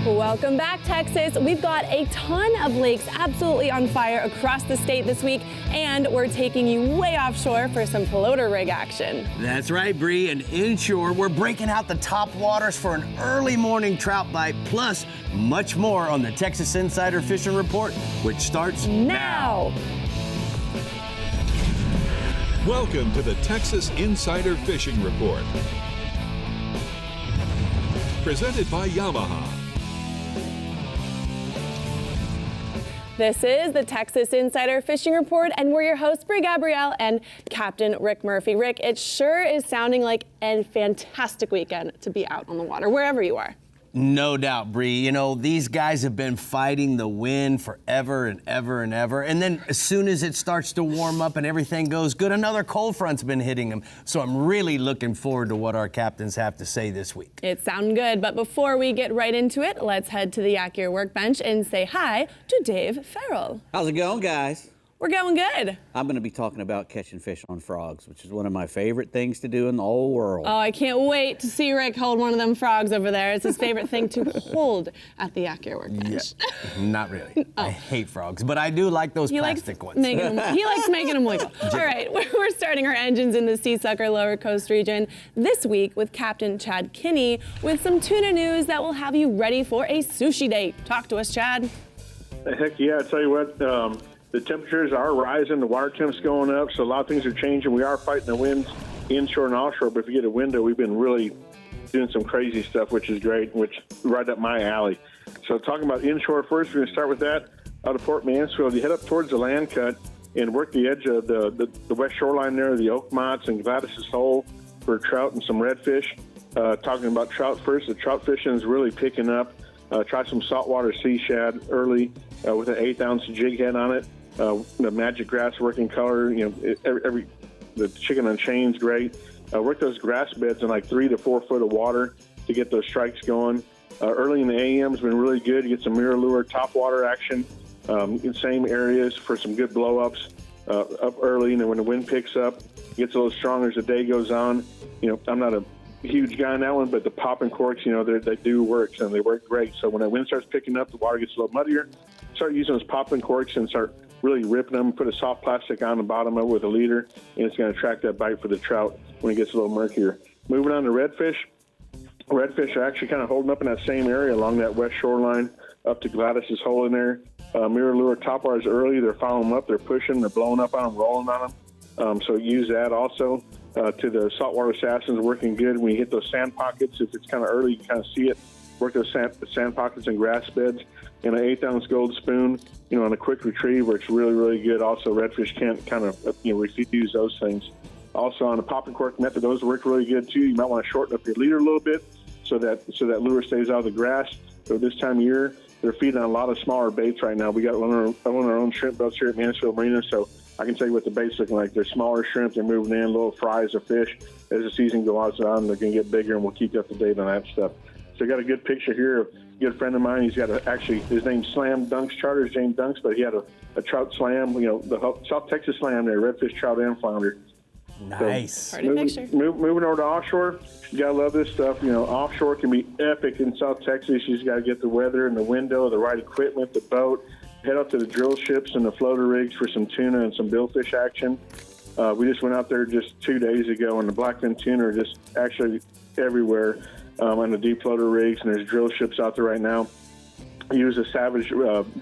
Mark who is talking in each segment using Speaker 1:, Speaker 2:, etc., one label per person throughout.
Speaker 1: Welcome back, Texas. We've got a ton of lakes absolutely on fire across the state this week, and we're taking you way offshore for some floater rig action.
Speaker 2: That's right, Bree, and inshore, we're breaking out the top waters for an early morning trout bite, plus much more on the Texas Insider Fishing Report, which starts now.
Speaker 3: Welcome to the Texas Insider Fishing Report, presented by Yamaha.
Speaker 1: This is the Texas Insider Fishing Report, and we're your hosts, Bree Gabrielle and Captain Rick Murphy. Rick, it sure is sounding like a fantastic weekend to be out on the water, wherever you are.
Speaker 2: No doubt, Bree. You know, these guys have been fighting the wind forever and ever and ever. And then as soon as it starts to warm up and everything goes good, another cold front's been hitting them. So I'm really looking forward to what our captains have to say this week.
Speaker 1: It sounds good. But before we get right into it, let's head to the Yak Gear workbench and say hi to Dave Farrell.
Speaker 4: How's it going, guys?
Speaker 1: We're going good.
Speaker 4: I'm going to be talking about catching fish on frogs, which is one of my favorite things to do in the whole world.
Speaker 1: Oh, I can't wait to see Rick hold one of them frogs over there. It's his favorite thing to hold at the Yak Gear workbench.
Speaker 2: Yeah, not really. I hate frogs, but I do like those plastic ones.
Speaker 1: He likes making them wiggle. All right, we're starting our engines in the Seasucker Lower Coast region this week with Captain Chad Kinney with some tuna news that will have you ready for a sushi date. Talk to us, Chad.
Speaker 5: Heck yeah, I tell you what, the temperatures are rising, the water temp's going up, so a lot of things are changing. We are fighting the winds inshore and offshore, but if you get a window, we've been really doing some crazy stuff, which is great, which is right up my alley. So talking about inshore first, we're going to start with that. Out of Port Mansfield, you head up towards the land cut and work the edge of the west shoreline there, the Oakmots and Gladys's Hole for trout and some redfish. Talking about trout first, the trout fishing is really picking up. Try some saltwater sea shad early with an 1/8-ounce jig head on it. The magic grass working color, you know, the chicken on chain's great. Work those grass beds in like 3 to 4 foot of water to get those strikes going. Early in the AM has been really good. You get some mirror lure, top water action in same areas for some good blow-ups up early. And then when the wind picks up, it gets a little stronger as the day goes on. You know, I'm not a huge guy on that one, but the popping corks, you know, they do work, and they work great. So when the wind starts picking up, the water gets a little muddier. Start using those popping corks and start really ripping them. Put a soft plastic on the bottom of it with a leader, and it's going to attract that bite for the trout when it gets a little murkier. Moving on to redfish. Redfish are actually kind of holding up in that same area along that west shoreline up to Gladys's Hole in there. Mirror lure top wires early. They're following them up. They're pushing. They're blowing up on them, rolling on them. So use that also. To the saltwater assassins, working good. When you hit those sand pockets, if it's kind of early, you can kind of see it. Work those sand pockets and grass beds. And an 1/8-ounce gold spoon, you know, on a quick retrieve works really, really good. Also, redfish can't kind of, refuse those things. Also, on the popping cork method, those work really good too. You might want to shorten up your leader a little bit so that lure stays out of the grass. So this time of year, they're feeding on a lot of smaller baits right now. We got one of our own shrimp boats here at Mansfield Marina, so I can tell you what the bait's looking like. They're smaller shrimp. They're moving in, little fries of fish. As the season goes on, they're going to get bigger, and we'll keep you up to date on that stuff. So I got a good picture here of a good friend of mine. He's got his name's Slam Dunks Charters, James Dunks, but he had a trout slam, you know, the South Texas slam there, redfish, trout, and flounder.
Speaker 2: Nice.
Speaker 5: So, moving over to offshore, you got to love this stuff. You know, offshore can be epic in South Texas. You just got to get the weather and the window, the right equipment, the boat. Head up to the drill ships and the floater rigs for some tuna and some billfish action. We just went out there just 2 days ago, and the blackfin tuna are just actually everywhere on the deep floater rigs, and there's drill ships out there right now. Use the Savage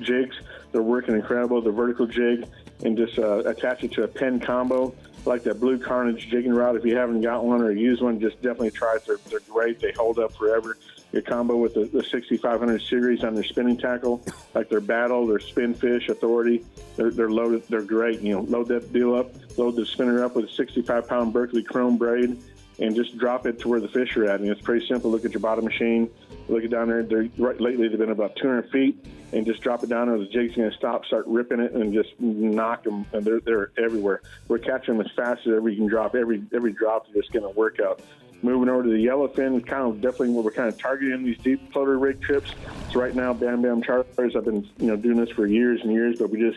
Speaker 5: jigs. They're working incredible. The vertical jig, and just attach it to a pen combo, like that Blue Carnage jigging rod. If you haven't got one or used one, just definitely try it. They're great. They hold up forever. Your combo with the 6500 series on their spinning tackle, like their Battle, their Spinfish, Authority, they're loaded. They're great. You know, load that deal up, load the spinner up with a 65-pound Berkeley chrome braid, and just drop it to where the fish are at. And it's pretty simple. Look at your bottom machine. Look it down there. Lately, they've been about 200 feet, and just drop it down there. The jig's going to stop, start ripping it, and just knock them. And they're everywhere. We're catching them as fast as ever you can drop. Every drop is just going to work out. Moving over to the yellowfin, kind of definitely what we're kind of targeting these deep floater rig trips. So right now, Bam Bam Charters, I've been doing this for years and years, but we just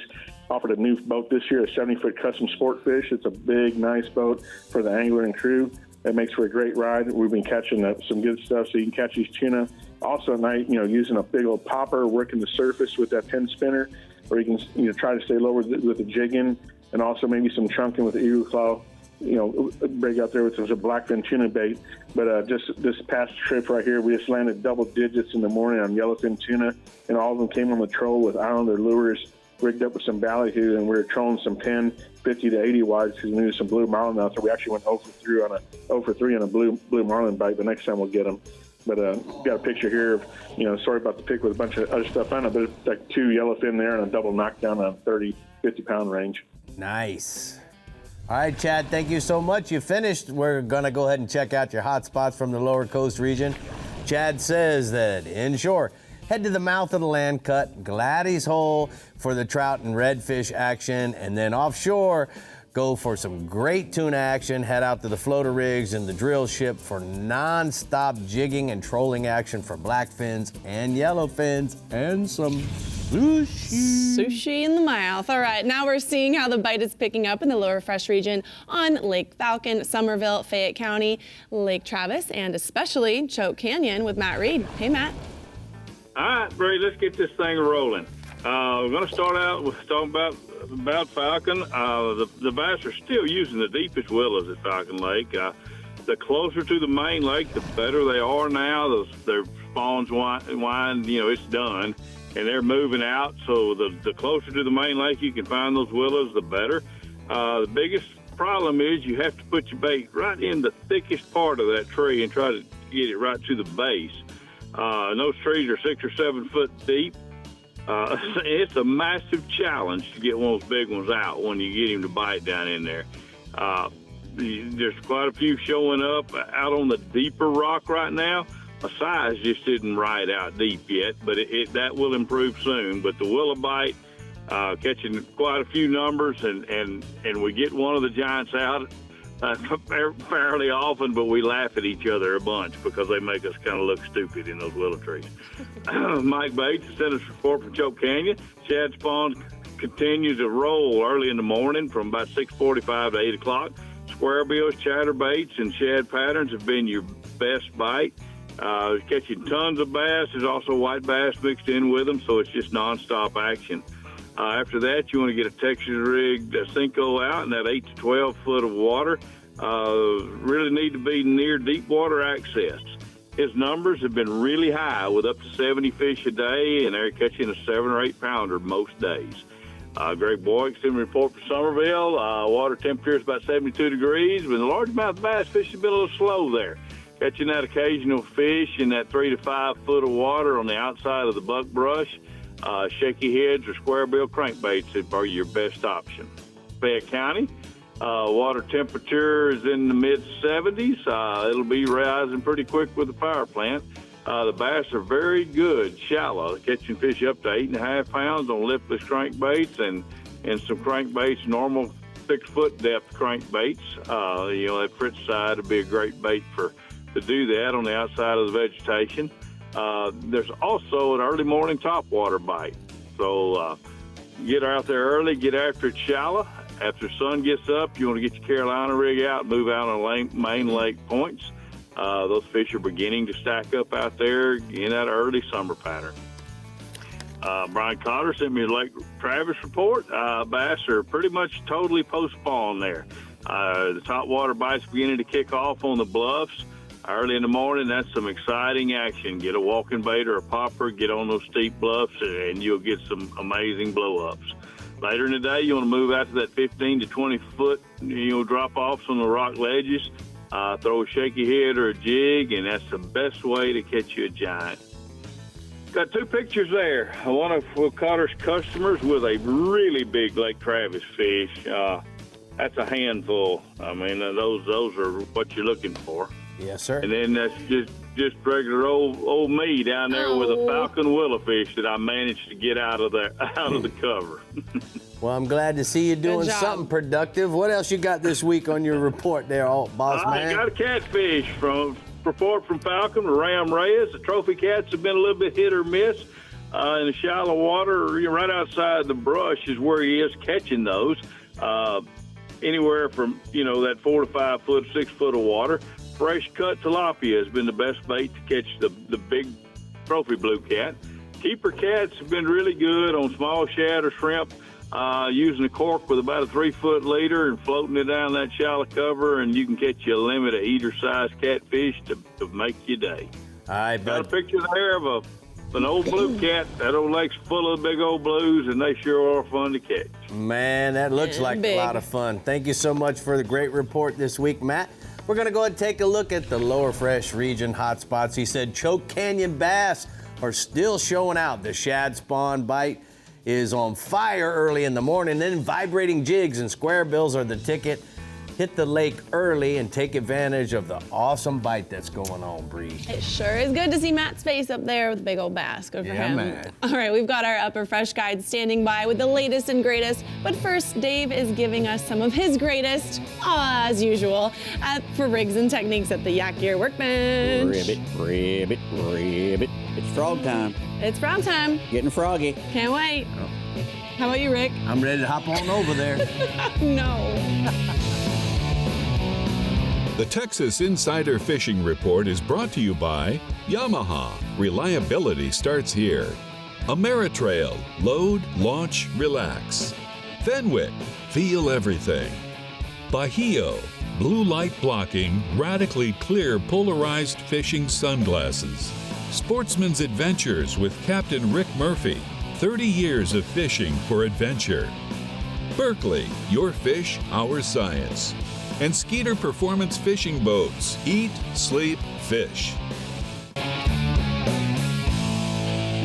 Speaker 5: offered a new boat this year, a 70-foot custom sport fish. It's a big, nice boat for the angler and crew. It makes for a great ride. We've been catching some good stuff, so you can catch these tuna Also at night, using a big old popper, working the surface with that 10 spinner, or you can try to stay lower with the jigging, and also maybe some chunking with the eagle claw. Break out there with a blackfin tuna bait. But just this past trip right here, we just landed double digits in the morning on yellowfin tuna, and all of them came on the troll with Islander lures rigged up with some ballyhoo, and we were trolling some 10, 50 to 80 wides because we needed some blue marlin out there. We actually went 0 for 3 on a blue marlin bite. The next time we'll get them. But got a picture here of, sorry about the pick with a bunch of other stuff on it, but it's like 2 yellowfin there and a double knockdown on 30, 50-pound range.
Speaker 2: Nice. All right, Chad, thank you so much. You finished. We're going to go ahead and check out your hot spots from the lower coast region. Chad says that inshore, head to the mouth of the land cut, Gladys Hole for the trout and redfish action, and then offshore, go for some great tuna action. Head out to the floater rigs and the drill ship for non-stop jigging and trolling action for blackfins and yellowfins and some sushi.
Speaker 1: Sushi in the mouth. All right, now we're seeing how the bite is picking up in the lower fresh region on Lake Falcon, Somerville, Fayette County, Lake Travis, and especially Choke Canyon with Matt Reed. Hey, Matt.
Speaker 6: All right, Brady, let's get this thing rolling. We're going to start out with talking about Falcon. The bass are still using the deepest willows at Falcon Lake. The closer to the main lake, the better they are now. Their spawns wind, it's done, and they're moving out. So the closer to the main lake you can find those willows, the better. The biggest problem is you have to put your bait right in the thickest part of that tree and try to get it right to the base. And those trees are 6 or 7 foot deep. It's a massive challenge to get one of those big ones out when you get him to bite down in there. There's quite a few showing up out on the deeper rock right now. My size just isn't right out deep yet, but that will improve soon. But the willow bite, catching quite a few numbers, and we get one of the giants out fairly often, but we laugh at each other a bunch because they make us kind of look stupid in those willow trees. Mike Bates sent us a report from Choke Canyon. Shad spawns continue to roll early in the morning from about 6:45 to 8 o'clock. Square bills, chatterbaits, and shad patterns have been your best bite. Catching tons of bass. There's also white bass mixed in with them, so it's just nonstop action. After that, you want to get a Texas rigged Cinco out in that 8 to 12 foot of water. Really need to be near deep water access. His numbers have been really high with up to 70 fish a day, and they're catching a 7 or 8 pounder most days. Greg Boyd sent a report from Somerville. Water temperature is about 72 degrees, but the largemouth bass fish have been a little slow there. Catching that occasional fish in that 3 to 5 foot of water on the outside of the buckbrush. Shaky heads or square bill crankbaits are your best option. Fayette County, water temperature is in the mid-70s. It'll be rising pretty quick with the power plant. The bass are very good, shallow, catching fish up to 8.5 pounds on lipless crankbaits and some crankbaits, normal 6 foot depth crankbaits. That Fritz side would be a great bait to do that on the outside of the vegetation. There's also an early morning topwater bite. So get out there early, get after it shallow. After the sun gets up, you want to get your Carolina rig out, move out on main lake points. Those fish are beginning to stack up out there in that early summer pattern. Brian Cotter sent me a Lake Travis report. Bass are pretty much totally post-spawn there. The topwater bites beginning to kick off on the bluffs. Early in the morning, that's some exciting action. Get a walking bait or a popper, get on those steep bluffs, and you'll get some amazing blow-ups. Later in the day, you want to move out to that 15 to 20 foot, drop-offs on the rock ledges. Throw a shaky head or a jig, and that's the best way to catch you a giant. Got 2 pictures there. One of Cotter's customers with a really big Lake Travis fish. That's a handful. I mean, those are what you're looking for.
Speaker 2: Yes, sir.
Speaker 6: And then that's just regular old me down there with a falcon willowfish that I managed to get out of the cover.
Speaker 2: Well, I'm glad to see you doing something productive. What else you got this week on your report there, boss man?
Speaker 6: I got a catfish report from Falcon, Ram Reyes. The trophy cats have been a little bit hit or miss in the shallow water. Right outside the brush is where he is catching those. Anywhere from that 4 to 5 foot, 6 foot of water. Fresh cut tilapia has been the best bait to catch the big trophy blue cat. Keeper cats have been really good on small shad or shrimp, using a cork with about a 3-foot leader and floating it down that shallow cover, and you can catch you a limit of eater-sized catfish to make your day.
Speaker 2: All right,
Speaker 6: Got a
Speaker 2: bud.
Speaker 6: picture there of an old blue cat. That old lake's full of big old blues, and they sure are fun to catch.
Speaker 2: Man, that looks like
Speaker 1: big.
Speaker 2: a lot of fun. Thank you so much for the great report this week, Matt. We're going to go ahead and take a look at the lower fresh region hotspots. He said Choke Canyon bass are still showing out. The shad spawn bite is on fire early in the morning. Then vibrating jigs and square bills are the ticket. Hit the lake early and take advantage of the awesome bite that's going on, Bree.
Speaker 1: It sure is good to see Matt's face up there with the big old bass. Good for
Speaker 2: Yeah,
Speaker 1: him.
Speaker 2: man.
Speaker 1: All right, we've got our Upper Fresh guide standing by with the latest and greatest. But first, Dave is giving us some of his greatest, as usual, for rigs and techniques at the Yak Gear Workbench.
Speaker 4: Ribbit. It's frog time.
Speaker 1: It's frog time.
Speaker 4: Getting froggy.
Speaker 1: Can't wait. How about you, Rick?
Speaker 2: I'm ready to hop on over there.
Speaker 1: No.
Speaker 3: The Texas Insider Fishing Report is brought to you by Yamaha. Reliability starts here. Ameritrail. Load, launch, relax. Fenwick. Feel everything. Bahio. Blue light blocking, radically clear polarized fishing sunglasses. Sportsman's Adventures with Captain Rick Murphy. 30 years of fishing for adventure. Berkeley. Your fish, our science. And Skeeter Performance Fishing Boats. Eat, sleep, fish.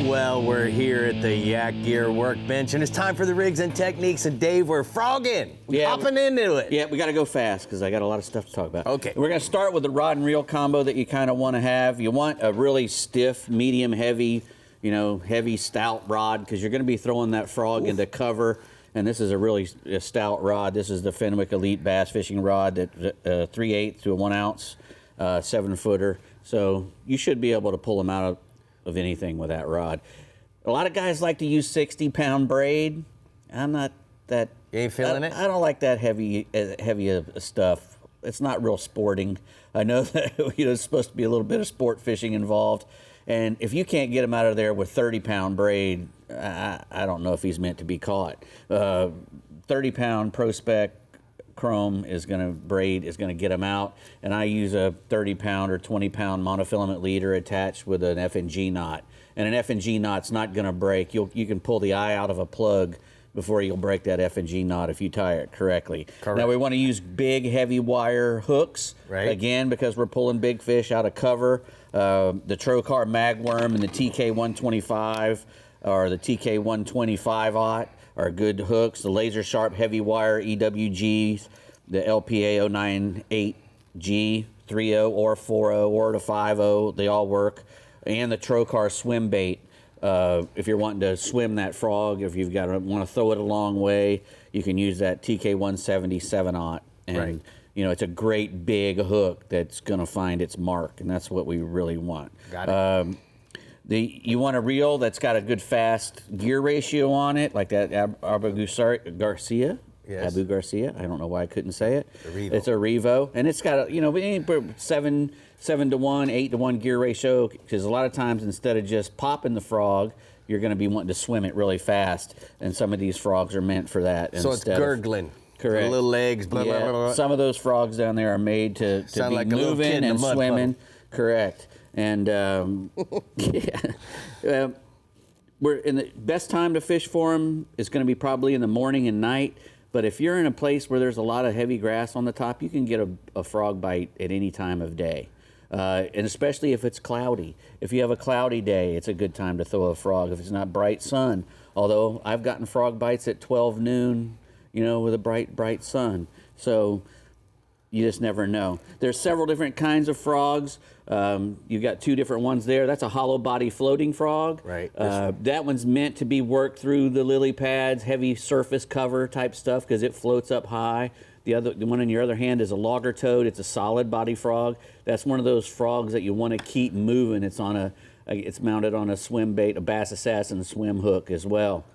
Speaker 2: Well, we're here at the Yak Gear Workbench, and it's time for the rigs and techniques. And Dave, we're frogging. We're hopping into it.
Speaker 4: Yeah, we got to go fast because I got a lot of stuff to talk about.
Speaker 2: Okay.
Speaker 4: We're going to start with the rod and reel combo that you kind of want to have. You want a really stiff, medium, heavy, heavy, stout rod because you're going to be throwing that frog into cover. And this is a really stout rod. This is the Fenwick Elite Bass Fishing Rod, that 3/8 to a 1 ounce, 7-footer. So you should be able to pull them out of anything with that rod. A lot of guys like to use 60-pound braid. I'm not that.
Speaker 2: You ain't feeling it?
Speaker 4: I don't like that heavy stuff. It's not real sporting. I know that it's supposed to be a little bit of sport fishing involved. And if you can't get him out of there with 30-pound braid, I don't know if he's meant to be caught. 30-pound Pro-Spec chrome braid is gonna get him out, and I use a 30-pound or 20-pound monofilament leader attached with an F&G knot. And an F&G knot's not gonna break. You can pull the eye out of a plug before you'll break that F&G knot if you tie it correctly.
Speaker 2: Correct.
Speaker 4: Now we want to use big, heavy wire hooks,
Speaker 2: right?
Speaker 4: Again, because we're pulling big fish out of cover. The Trocar Magworm and the TK125 or the TK125 are good hooks. The laser sharp heavy wire EWGs, the LPA 098G 3.0 or 4.0 or the 5.0, they all work. And the Trocar swim bait. If you're wanting to swim that frog, if you've want to throw it a long way, you can use that TK177 and
Speaker 2: right.
Speaker 4: It's a great big hook that's going to find its mark, and that's what we really want.
Speaker 2: Got it.
Speaker 4: You want a reel that's got a good fast gear ratio on it, like that Abu Garcia.
Speaker 2: Yes.
Speaker 4: Abu Garcia. I don't know why I couldn't say it.
Speaker 2: Revo.
Speaker 4: It's a Revo, and it's got a 7 to 1, 8 to 1 gear ratio. Because a lot of times, instead of just popping the frog, you're going to be wanting to swim it really fast, and some of these frogs are meant for that.
Speaker 2: So it's gurgling.
Speaker 4: Correct.
Speaker 2: The little legs. Blah,
Speaker 4: Yeah,
Speaker 2: blah, blah, blah.
Speaker 4: some of those frogs down there are made to
Speaker 2: Sound
Speaker 4: be
Speaker 2: like a little kid
Speaker 4: moving
Speaker 2: in a
Speaker 4: and
Speaker 2: mud
Speaker 4: swimming.
Speaker 2: puddle.
Speaker 4: Correct. And we're in the best time to fish for them is going to be probably in the morning and night. But if you're in a place where there's a lot of heavy grass on the top, you can get a frog bite at any time of day. And especially if it's cloudy. If you have a cloudy day, it's a good time to throw a frog. If it's not bright sun, although I've gotten frog bites at 12 noon, with a bright sun. So you just never know. There's several different kinds of frogs. You've got 2 different ones there. That's a hollow body floating frog.
Speaker 2: Right.
Speaker 4: That one's meant to be worked through the lily pads, heavy surface cover type stuff because it floats up high. The one in your other hand is a logger toad. It's a solid body frog. That's one of those frogs that you want to keep moving. It's mounted on a swim bait, a Bass Assassin swim hook as well.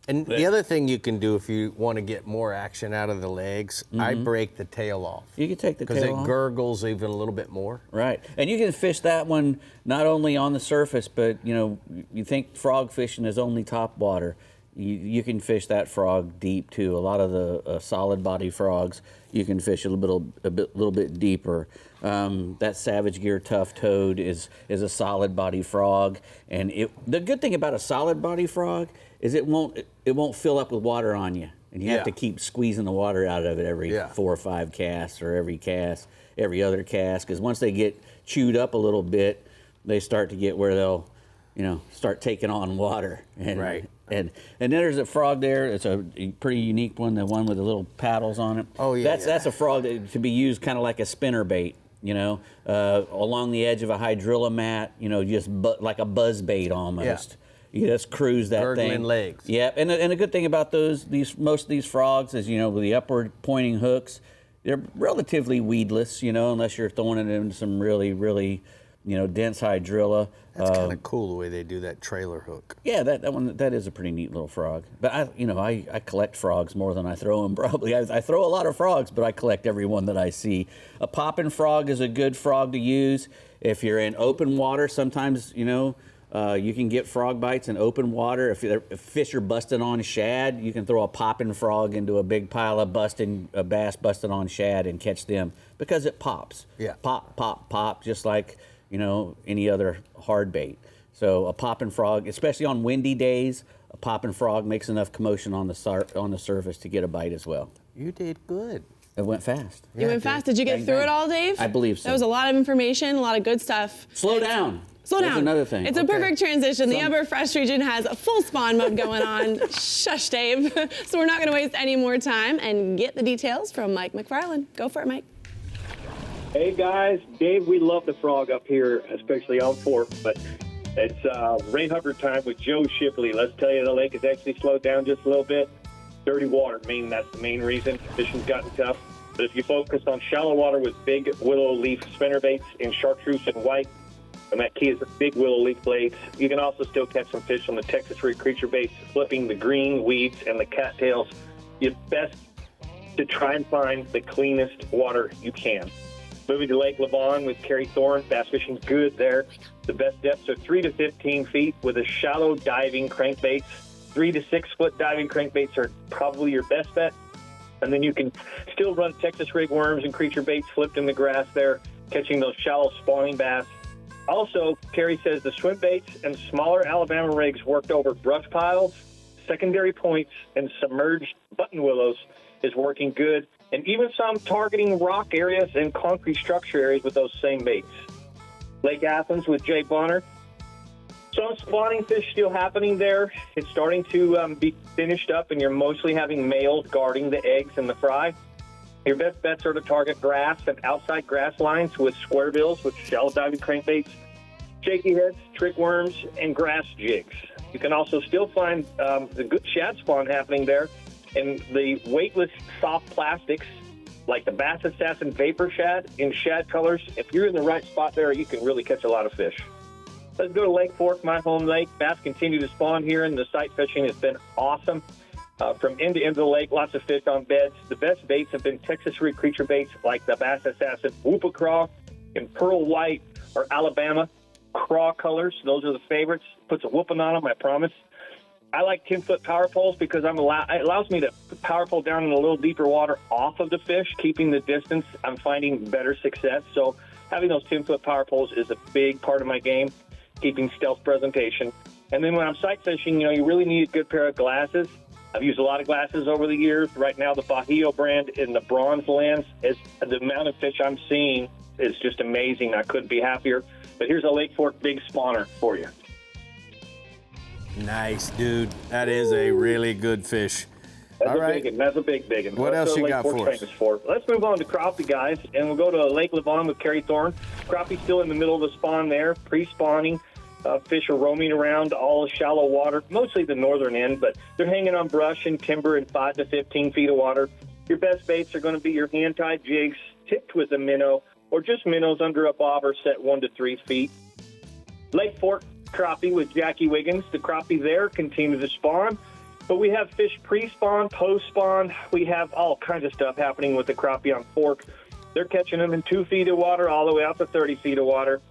Speaker 2: And the other thing you can do if you want to get more action out of the legs, I break the tail off.
Speaker 4: You can take the tail off.
Speaker 2: Because it gurgles even a little bit more.
Speaker 4: Right. And you can fish that one not only on the surface, but, you think frog fishing is only top water. You can fish that frog deep, too. A lot of the solid body frogs, you can fish a little bit deeper. That Savage Gear Tough Toad is a solid body frog. And the good thing about a solid body frog is it won't fill up with water on you. And you have to keep squeezing the water out of it every 4 or 5 casts or every other cast. Because once they get chewed up a little bit, they start to get where they'll, start taking on water. And,
Speaker 2: right.
Speaker 4: And then there's a frog there. It's a pretty unique one, the one with the little paddles on it.
Speaker 2: Oh, yeah.
Speaker 4: That's a frog that to be used kind of like a spinner bait, along the edge of a hydrilla mat, just like a buzz bait almost.
Speaker 2: Yeah.
Speaker 4: You just cruise that
Speaker 2: Gurgling
Speaker 4: thing.
Speaker 2: legs.
Speaker 4: Yep. And a good thing about most of these frogs is, with the upward pointing hooks, they're relatively weedless, unless you're throwing it into some really, really, dense hydrilla.
Speaker 2: That's kind of cool the way they do that trailer hook.
Speaker 4: Yeah, that is a pretty neat little frog. But I collect frogs more than I throw them. Probably I throw a lot of frogs, but I collect every one that I see. A popping frog is a good frog to use if you're in open water. Sometimes you can get frog bites in open water. If fish are busting on shad, you can throw a popping frog into a big pile of bass busting on shad and catch them because it pops.
Speaker 2: Yeah.
Speaker 4: Pop, pop, pop, just like any other hard bait. So a popping frog, especially on windy days, a popping frog makes enough commotion on the surface to get a bite as well.
Speaker 2: You did good.
Speaker 4: It went fast.
Speaker 1: You went fast. Did you get through it all, Dave?
Speaker 4: I believe so.
Speaker 1: That was a lot of information, a lot of good stuff.
Speaker 4: Slow down.
Speaker 1: Slow down.
Speaker 4: That's another thing.
Speaker 1: It's a perfect transition. The Upper Fresh region has a full spawn mode going on. Shush, Dave. So we're not going to waste any more time and get the details from Mike McFarland. Go for it, Mike.
Speaker 7: Hey guys, Dave, we love the frog up here, especially on Fork, but it's rain hugger time with Joe Shipley. Let's tell you, the lake has actually slowed down just a little bit. Dirty water, that's the main reason. Fishing's gotten tough. But if you focus on shallow water with big willow leaf spinnerbaits in chartreuse and white, and that key is the big willow leaf blades, you can also still catch some fish on the Texas Rig creature baits, flipping the green weeds and the cattails. It's best to try and find the cleanest water you can. Moving to Lake Levon with Kerry Thorne, bass fishing's good there. The best depths are 3 to 15 feet with a shallow diving crankbaits. 3 to 6 foot diving crankbaits are probably your best bet. And then you can still run Texas rig worms and creature baits flipped in the grass there, catching those shallow spawning bass. Also, Kerry says the swim baits and smaller Alabama rigs worked over brush piles, secondary points, and submerged button willows is working good, and even some targeting rock areas and concrete structure areas with those same baits. Lake Athens with Jay Bonner. Some spawning fish still happening there. It's starting to be finished up, and you're mostly having males guarding the eggs and the fry. Your best bets are to target grass and outside grass lines with square bills, with shallow diving crankbaits, shaky heads, trick worms, and grass jigs. You can also still find the good shad spawn happening there. And the weightless soft plastics, like the Bass Assassin Vapor Shad in shad colors, if you're in the right spot there, you can really catch a lot of fish. Let's go to Lake Fork, my home lake. Bass continue to spawn here, and the sight fishing has been awesome. From end to end of the lake, lots of fish on beds. The best baits have been Texas Rig creature baits like the Bass Assassin Whoopa Craw in pearl white or Alabama craw colors. Those are the favorites. Puts a whooping on them, I promise. I like 10-foot power poles because it allows me to power pole down in a little deeper water off of the fish, keeping the distance. I'm finding better success. So having those 10-foot power poles is a big part of my game, keeping stealth presentation. And then when I'm sight fishing, you really need a good pair of glasses. I've used a lot of glasses over the years. Right now, the Bajío brand in the bronze lens, the amount of fish I'm seeing is just amazing. I couldn't be happier. But here's a Lake Fork big spawner for you.
Speaker 2: Nice, dude. That is a really good fish.
Speaker 7: That's That's a big one.
Speaker 2: What else you got for us?
Speaker 7: Let's move on to crappie, guys, and we'll go to Lake Levon with Kerry Thorne. Crappie still in the middle of the spawn there, pre-spawning. Fish are roaming around all shallow water, mostly the northern end, but they're hanging on brush and timber in 5 to 15 feet of water. Your best baits are going to be your hand-tied jigs, tipped with a minnow, or just minnows under a bobber set 1 to 3 feet. Lake Fork crappie with Jackie Wiggins. The crappie there continue to spawn. But we have fish pre-spawn, post-spawn. We have all kinds of stuff happening with the crappie on fork. They're catching them in 2 feet of water all the way out to 30 feet of water.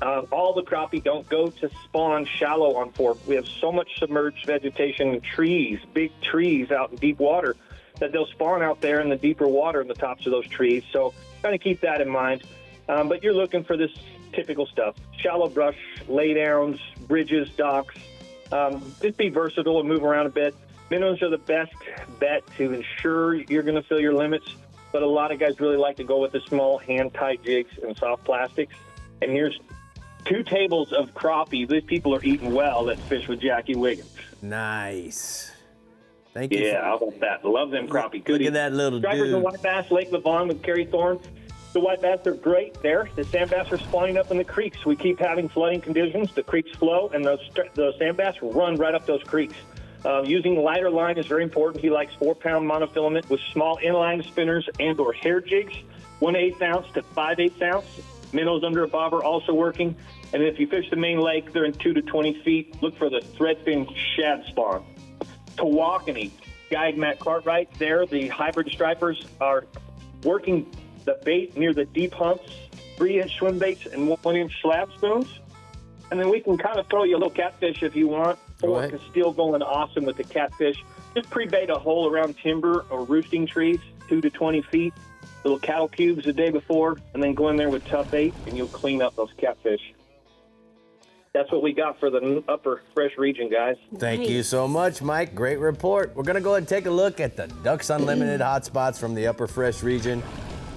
Speaker 7: All the crappie don't go to spawn shallow on fork. We have so much submerged vegetation and trees, big trees out in deep water, that they'll spawn out there in the deeper water in the tops of those trees. So kind of keep that in mind. But you're looking for this typical stuff: shallow brush, laydowns, bridges, docks. Just be versatile and move around a bit. Minnows are the best bet to ensure you're going to fill your limits, but a lot of guys really like to go with the small hand-tied jigs and soft plastics. And here's 2 tables of crappie. These people are eating well that fish with Jackie Wiggins.
Speaker 2: Nice. Thank you.
Speaker 7: Yeah, how about that? Love them crappie.
Speaker 2: Look at that little
Speaker 7: Stripers
Speaker 2: dude.
Speaker 7: and white bass, Lake Levon with Kerry Thorne. The white bass are great there. The sand bass are spawning up in the creeks. We keep having flooding conditions. The creeks flow, and those sand bass run right up those creeks. Using lighter line is very important. He likes 4-pound monofilament with small inline spinners and or hair jigs, 1/8 ounce to 5/8 ounce. Minnows under a bobber also working. And if you fish the main lake, they're in 2 to 20 feet. Look for the threadfin shad spawn. Tawakoni, Guide Matt Cartwright there. The hybrid stripers are working the bait near the deep humps, 3-inch swim baits and 1-inch slab spoons. And then we can kind of throw you a little catfish if you want. Fork is still going awesome with the catfish. Just pre-bait a hole around timber or roosting trees, 2 to 20 feet. Little cattle cubes the day before, and then go in there with tough bait, and you'll clean up those catfish. That's what we got for the upper fresh region, guys.
Speaker 2: Thank you so much, Mike. Great report. We're going to go ahead and take a look at the Ducks Unlimited hotspots from the upper fresh region.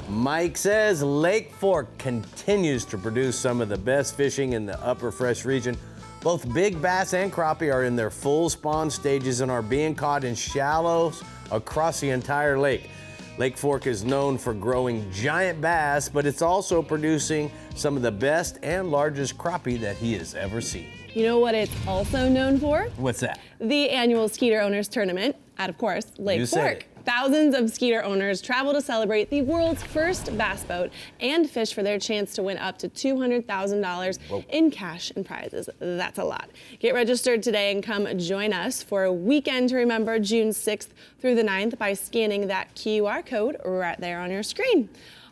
Speaker 2: Mike says Lake Fork continues to produce some of the best fishing in the upper fresh region. Both big bass and crappie are in their full spawn stages and are being caught in shallows across the entire lake. Lake Fork is known for growing giant bass, but it's also producing some of the best and largest crappie that he has ever seen.
Speaker 1: You know what it's also known for?
Speaker 2: What's that?
Speaker 1: The annual Skeeter Owners Tournament at, of course, Lake
Speaker 2: You said
Speaker 1: Fork.
Speaker 2: it.
Speaker 1: Thousands of Skeeter owners travel to celebrate the world's first bass boat and fish for their chance to win up to $200,000 in cash and prizes. That's a lot. Get registered today and come join us for a weekend to remember, June 6th through the 9th, by scanning that QR code right there on your screen.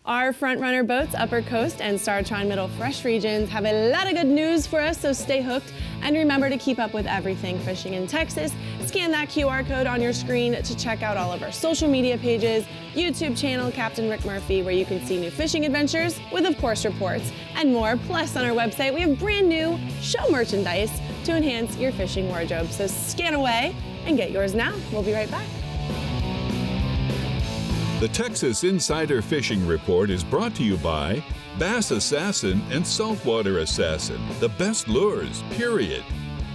Speaker 1: Our front-runner boats, Upper Coast and Startron Middle Fresh regions, have a lot of good news for us, so stay hooked. And remember to keep up with everything fishing in Texas. Scan that QR code on your screen to check out all of our social media pages, YouTube channel, Captain Rick Murphy, where you can see new fishing adventures with, of course, reports and more. Plus, on our website, we have brand new show merchandise to enhance your fishing wardrobe. So scan away and get yours now. We'll be right back.
Speaker 3: The Texas Insider Fishing Report is brought to you by Bass Assassin and Saltwater Assassin, the best lures, period.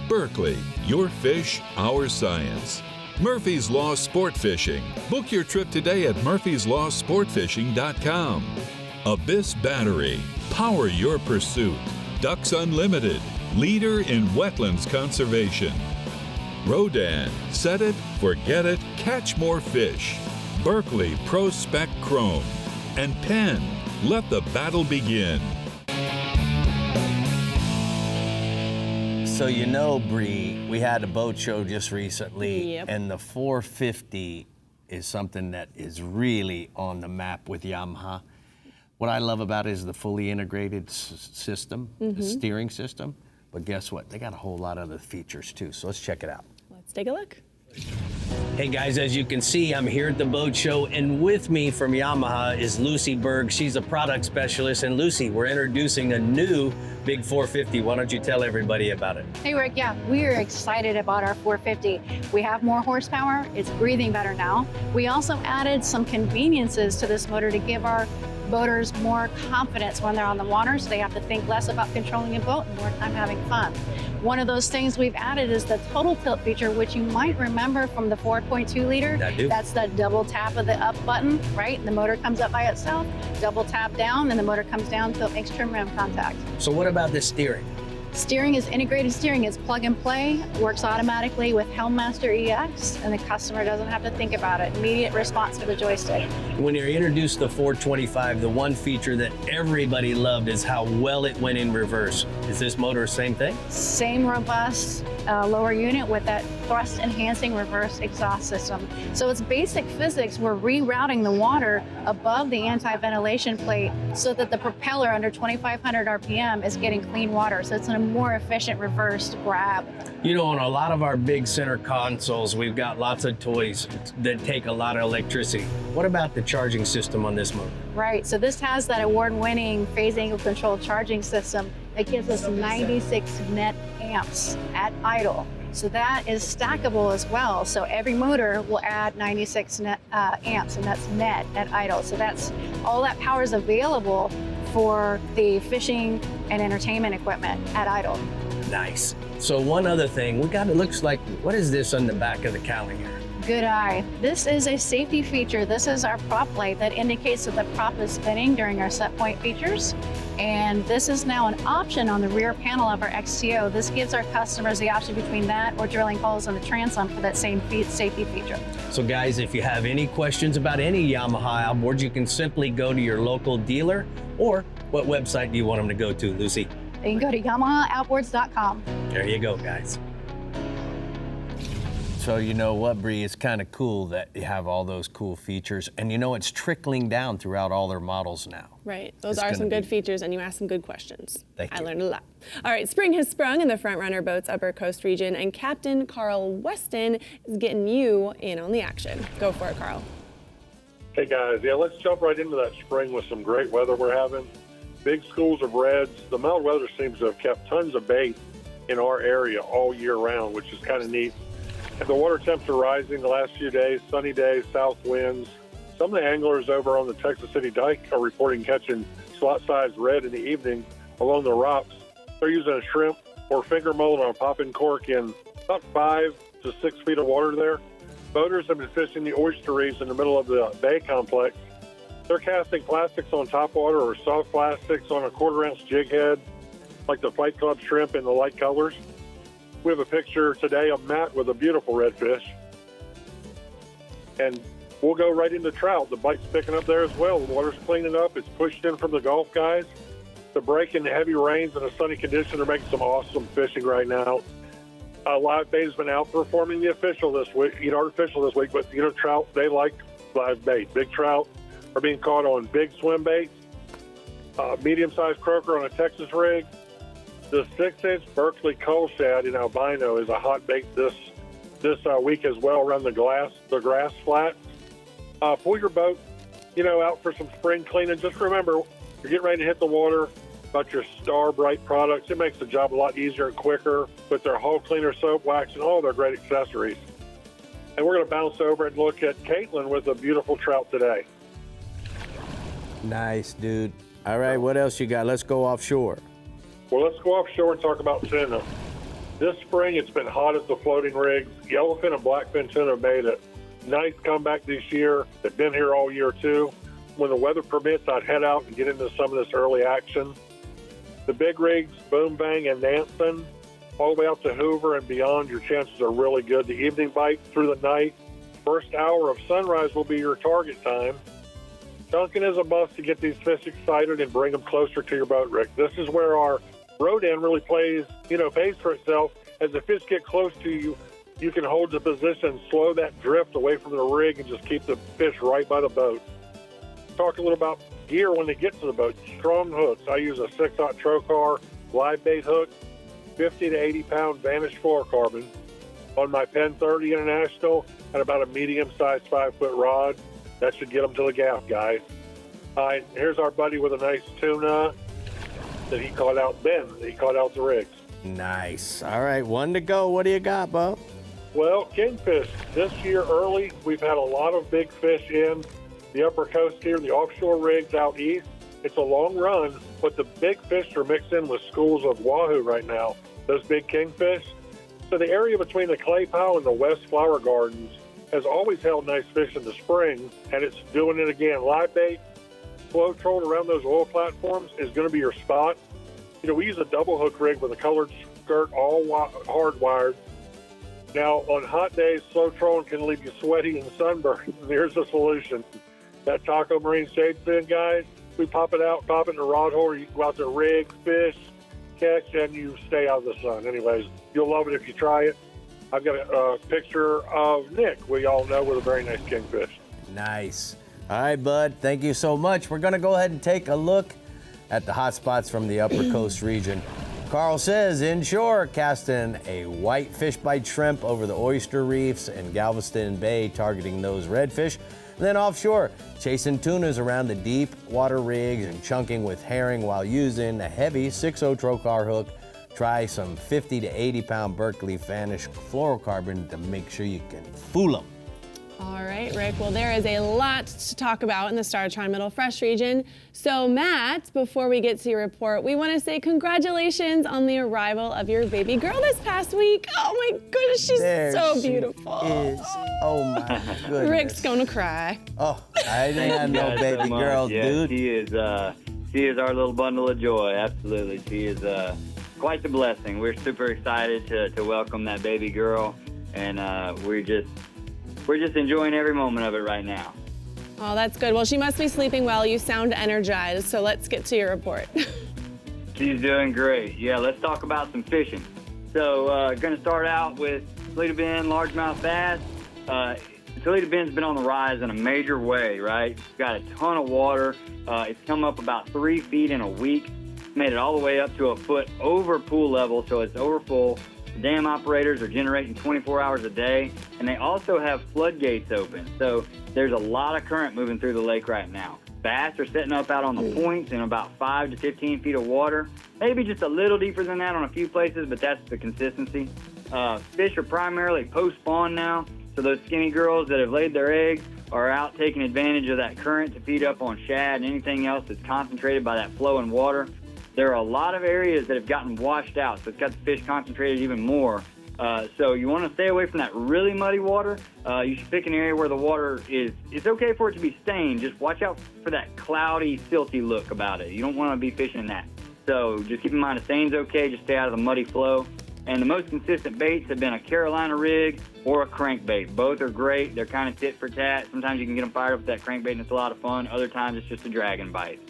Speaker 3: Berkeley, your fish, our science. Murphy's Law Sport Fishing. Book your trip today at murphyslawsportfishing.com. Abyss Battery. Power your pursuit. Ducks Unlimited. Leader in wetlands conservation. Rodan. Set it, forget it, catch more fish. Berkeley Pro Spec Chrome. And Penn. Let the battle begin.
Speaker 2: So you know, Bree, we had a boat show just recently,
Speaker 1: Yep.
Speaker 2: and the 450 is something that is really on the map with Yamaha. What I love about it is the fully integrated system, the steering system. But guess what? They got a whole lot of other features too. So let's check it out.
Speaker 1: Let's take a look.
Speaker 2: Hey guys, as you can see, I'm here at the boat show, and with me from Yamaha is Lucy Berg. She's a product specialist. And Lucy, we're introducing a new big 450. Why don't you tell everybody about it?
Speaker 8: Hey Rick, yeah, we are excited about our 450. We have more horsepower, it's breathing better now. We also added some conveniences to this motor to give our boaters more confidence when they're on the water, so they have to think less about controlling a boat and more time having fun. One of those things we've added is the total tilt feature, which you might remember from the 4.2 liter.
Speaker 2: I do.
Speaker 8: That's the double tap of the up button, right? And the motor comes up by itself, double tap down, and the motor comes down until it makes trim ram contact.
Speaker 2: So what about the steering?
Speaker 8: Steering is integrated steering. It's plug and play, works automatically with Helmmaster EX, and the customer doesn't have to think about it. Immediate response to the joystick.
Speaker 2: When you introduced the 425, the one feature that everybody loved is how well it went in reverse. Is this motor same thing?
Speaker 8: Same robust lower unit with that thrust enhancing reverse exhaust system. So it's basic physics. We're rerouting the water above the anti-ventilation plate so that the propeller under 2,500 RPM is getting clean water. So it's a more efficient reverse grab.
Speaker 2: You know, on a lot of our big center consoles, we've got lots of toys that take a lot of electricity. What about the charging system on this motor?
Speaker 8: Right, so this has that award-winning phase angle control charging system that gives us 96 net amps at idle. So that is stackable as well. So every motor will add 96 net, amps, and that's net at idle. So that's all that power is available for the fishing and entertainment equipment at idle.
Speaker 2: Nice. So one other thing, it looks like, what is this on the back of the cowling here?
Speaker 8: Good eye. This is a safety feature. This is our prop light that indicates that the prop is spinning during our set point features. And this is now an option on the rear panel of our XTO. This gives our customers the option between that or drilling holes in the transom for that same safety feature.
Speaker 2: So guys, if you have any questions about any Yamaha outboards, you can simply go to your local dealer, or what website do you want them to go to, Lucy?
Speaker 8: You can go to YamahaOutboards.com.
Speaker 2: There you go, guys. So you know what, Bree, it's kind of cool that you have all those cool features, and you know it's trickling down throughout all their models now.
Speaker 1: Right, those are some good features, and you asked some good questions.
Speaker 2: Thank you.
Speaker 1: I learned a lot. All right, spring has sprung in the Front Runner Boats Upper Coast region, and Captain Carl Weston is getting you in on the action. Go for it, Carl.
Speaker 9: Hey guys, yeah, let's jump right into that spring with some great weather we're having. Big schools of reds. The mild weather seems to have kept tons of bait in our area all year round, which is kind of neat. And the water temps are rising the last few days, sunny days, south winds. Some of the anglers over on the Texas City Dike are reporting catching slot-sized red in the evening along the rocks. They're using a shrimp or finger mold on a popping cork in about 5 to 6 feet of water there. Boaters have been fishing the oyster reefs in the middle of the bay complex. They're casting plastics on topwater or soft plastics on a quarter-ounce jig head, like the Fight Club shrimp in the light colors. We have a picture today of Matt with a beautiful redfish. And we'll go right into trout. The bite's picking up there as well. The water's cleaning up. It's pushed in from the Gulf guys. The break and the heavy rains and the sunny conditions are making some awesome fishing right now. Live bait has been outperforming the artificial this week, but you know, trout, they like live bait. Big trout are being caught on big swim baits, medium-sized croaker on a Texas rig. The 6-inch Berkeley coal shad in albino is a hot bait this week as well around the grass flat. Pull your boat, out for some spring cleaning. Just remember, you're getting ready to hit the water. About your Star Bright products, it makes the job a lot easier and quicker with their hull cleaner, soap, wax, and all their great accessories. And we're going to bounce over and look at Caitlin with a beautiful trout today.
Speaker 2: Nice, dude. All right, what else you got? Let's go offshore.
Speaker 9: Well, let's go offshore and talk about tuna. This spring, it's been hot at the floating rigs. Yellowfin and blackfin tuna made a nice comeback this year. They've been here all year, too. When the weather permits, I'd head out and get into some of this early action. The big rigs, Boom Bang and Nansen, all the way out to Hoover and beyond, your chances are really good. The evening bite through the night, first hour of sunrise will be your target time. Duncan is a must to get these fish excited and bring them closer to your boat rig. This is where our Rodan really pays for itself. As the fish get close to you, you can hold the position, slow that drift away from the rig, and just keep the fish right by the boat. Talk a little about gear when they get to the boat. Strong hooks. I use a 6-aught Trocar live bait hook, 50 to 80 pound Vanish fluorocarbon on my Penn 30 International, and about a medium-sized 5-foot rod. That should get them to the gaff, guys. Here's our buddy with a nice tuna that he caught out then. He caught out the rigs.
Speaker 2: Nice. All right, one to go. What do you got, Bo?
Speaker 9: Well, kingfish. This year early, we've had a lot of big fish in the upper coast here, the offshore rigs out east. It's a long run, but the big fish are mixed in with schools of wahoo right now, those big kingfish. So the area between the Clay Pile and the West Flower Gardens has always held nice fish in the spring, and it's doing it again. Live bait, flow trolled around those oil platforms is going to be your spot. we use a double hook rig with a colored skirt, all hardwired. Now, on hot days, slow trolling can leave you sweaty and sunburned. Here's the solution. That Taco Marine shade fin, guys, we pop it out, pop it in the rod holder. You can go out there, rig, fish, catch, and you stay out of the sun. Anyways, you'll love it if you try it. I've got a picture of Nick, we all know, with a very nice kingfish.
Speaker 2: Nice. All right, bud. Thank you so much. We're going to go ahead and take a look at the hot spots from the Upper Coast region. Carl says inshore, casting a white fish bite shrimp over the oyster reefs in Galveston Bay, targeting those redfish. And then offshore, chasing tunas around the deep water rigs and chunking with herring while using a heavy 6.0 trocar hook. Try some 50 to 80 pound Berkeley Vanish fluorocarbon to make sure you can fool them.
Speaker 1: All right, Rick. Well, there is a lot to talk about in the Star Tri-Middle Fresh region. So, Matt, before we get to your report, we want to say congratulations on the arrival of your baby girl this past week. Oh my goodness, she's so beautiful.
Speaker 2: Oh my goodness.
Speaker 1: Rick's gonna cry.
Speaker 2: Oh, I didn't have no baby girl,
Speaker 10: yeah,
Speaker 2: dude.
Speaker 10: She is our little bundle of joy. Absolutely, she is quite the blessing. We're super excited to welcome that baby girl, and we're just enjoying every moment of it right now.
Speaker 1: Oh, that's good. Well, she must be sleeping well. You sound energized, so let's get to your report.
Speaker 10: She's doing great. Yeah, let's talk about some fishing. So, going to start out with Toledo Bend largemouth bass. Toledo Bend's been on the rise in a major way, right? It's got a ton of water. It's come up about 3 feet in a week. Made it all the way up to a foot over pool level, so it's over full. The dam operators are generating 24 hours a day, and they also have floodgates open. So there's a lot of current moving through the lake right now. Bass are setting up out on the points in about 5 to 15 feet of water. Maybe just a little deeper than that on a few places, but that's the consistency. Fish are primarily post-spawn now, so those skinny girls that have laid their eggs are out taking advantage of that current to feed up on shad and anything else that's concentrated by that flowing water. There are a lot of areas that have gotten washed out, so it's got the fish concentrated even more. So you want to stay away from that really muddy water. You should pick an area where the water it's okay for it to be stained. Just watch out for that cloudy, silty look about it. You don't want to be fishing in that. So just keep in mind the stain's okay. Just stay out of the muddy flow. And the most consistent baits have been a Carolina rig or a crankbait. Both are great. They're kind of tit for tat. Sometimes you can get them fired up with that crankbait and it's a lot of fun. Other times it's just a dragon bite.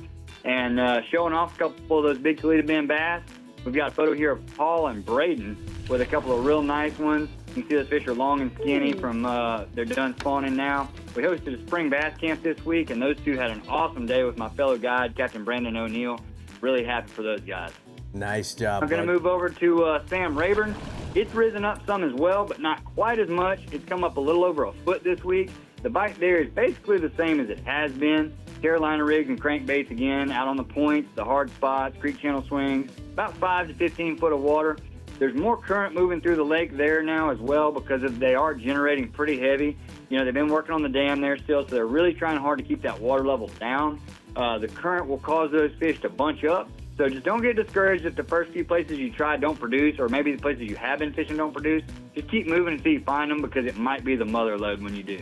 Speaker 10: And showing off a couple of those big Toledo Bend bass, we've got a photo here of Paul and Braden with a couple of real nice ones. You can see those fish are long and skinny from they're done spawning now. We hosted a spring bass camp this week, and those two had an awesome day with my fellow guide, Captain Brandon O'Neill. Really happy for those guys.
Speaker 2: Nice job.
Speaker 10: I'm going to move over to Sam Rayburn. It's risen up some as well, but not quite as much. It's come up a little over a foot this week. The bite there is basically the same as it has been. Carolina rigs and crankbaits again, out on the points, the hard spots, creek channel swings, about 5 to 15 foot of water. There's more current moving through the lake there now as well because they are generating pretty heavy. You know, they've been working on the dam there still, so they're really trying hard to keep that water level down. The current will cause those fish to bunch up. So just don't get discouraged if the first few places you try don't produce, or maybe the places you have been fishing don't produce. Just keep moving until you find them because it might be the mother lode when you do.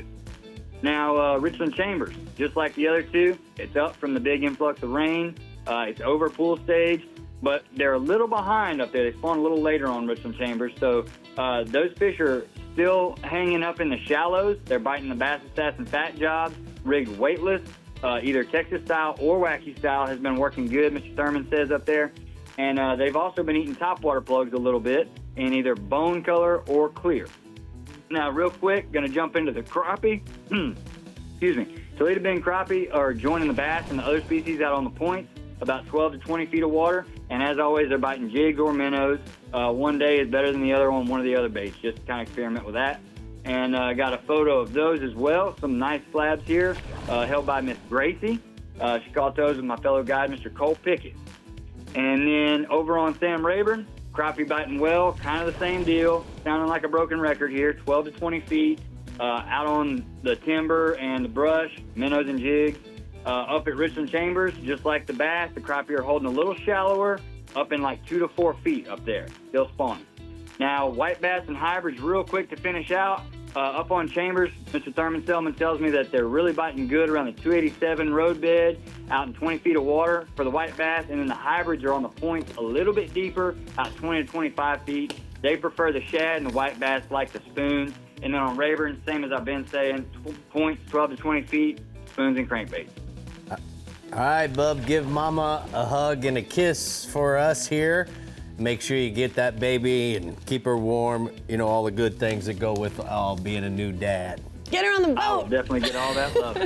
Speaker 10: Now, Richland Chambers, just like the other two, it's up from the big influx of rain. It's over pool stage, but they're a little behind up there. They spawn a little later on Richland Chambers, so those fish are still hanging up in the shallows. They're biting the bass assassin fat jobs, rigged weightless. Either Texas style or wacky style has been working good, Mr. Thurman says up there. And they've also been eating topwater plugs a little bit in either bone color or clear. Now, real quick, going to jump into the crappie. Excuse me. Toledo Bend crappie are joining the bass and the other species out on the points, about 12 to 20 feet of water. And as always, they're biting jigs or minnows. One day is better than the other on one of the other baits. Just kind of experiment with that. And I got a photo of those as well. Some nice slabs here held by Miss Gracie. She caught those with my fellow guide, Mr. Cole Pickett. And then over on Sam Rayburn, crappie biting well, kind of the same deal. Sounding like a broken record here, 12 to 20 feet. Out on the timber and the brush, minnows and jigs. Up at Richland Chambers, just like the bass, the crappie are holding a little shallower, up in like 2 to 4 feet up there, still spawning. Now, white bass and hybrids real quick to finish out. Up on Chambers, Mr. Thurman Selman tells me that they're really biting good around the 287 road bed, out in 20 feet of water for the white bass, and then the hybrids are on the points a little bit deeper, out 20 to 25 feet. They prefer the shad, and the white bass like the spoons. And then on Rayburn, same as I've been saying, points 12 to 20 feet, spoons and crankbaits.
Speaker 2: All right, Bub, give Mama a hug and a kiss for us here. Make sure you get that baby and keep her warm. You know, all the good things that go with being a new dad.
Speaker 1: Get her on the boat.
Speaker 10: I'll definitely get all that love.